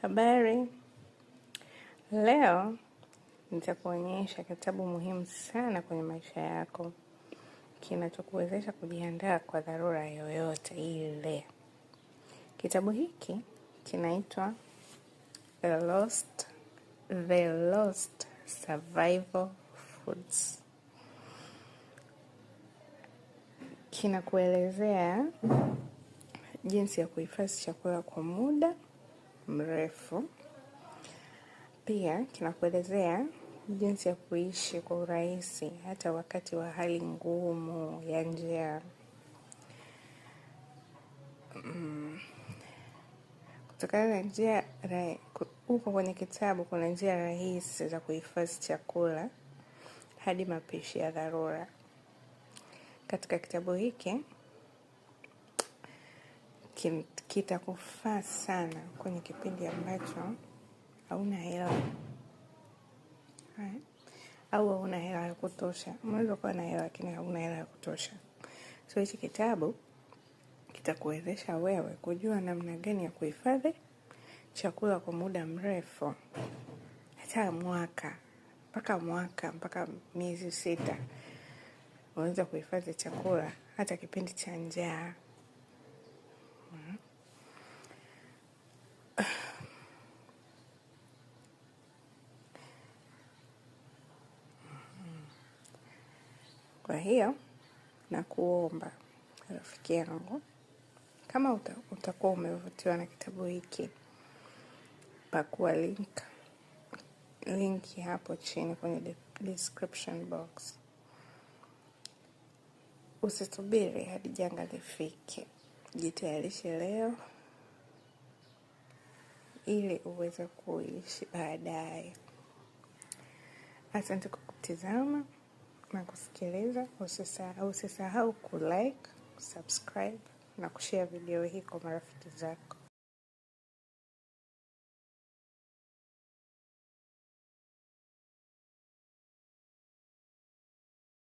Habari, leo nitakuonyesha kitabu muhimu sana kwenye maisha yako, kinachokuwezesha kujiandaa kwa dharura yoyote ile. Kitabu hiki kinaitwa The Lost Survival Foods. Kinakuelezea jinsi ya kuhifadhi chakula kwa muda mrefu. Pia kinakuelezea jinsi ya kuishi kwa urahisi hata wakati wa hali ngumu ya njaa. Kutokana na njia huko kwenye kitabu kuna njia rahisi za kuhifadhi chakula hadi mapishi ya dharura. Katika kitabu hiki kitakufaa sana kwenye kipindi ambacho hauna hela au hauna hela ya kutosha. Unaweza kuwa na hela lakini hauna hela ya kutosha. So hichi kitabu kitakuwezesha wewe kujua namna gani ya kuhifadhi chakula kwa muda mrefu, hata mpaka miezi 6. Unaweza kuhifadhi chakula hata kipindi cha njaa. Kwa hiyo nakuomba rafiki yangu, kama utakuwa umevutiwa na kitabu hiki, pakua link hapo chini kwenye description box. Usisubiri hadi janga lifike. Jitayarishe leo ili uweze kuishi baadaye. Asante kwa kutizama na kusikiliza. Usisahau kulike, subscribe na kushare video hii kwa marafiki zako.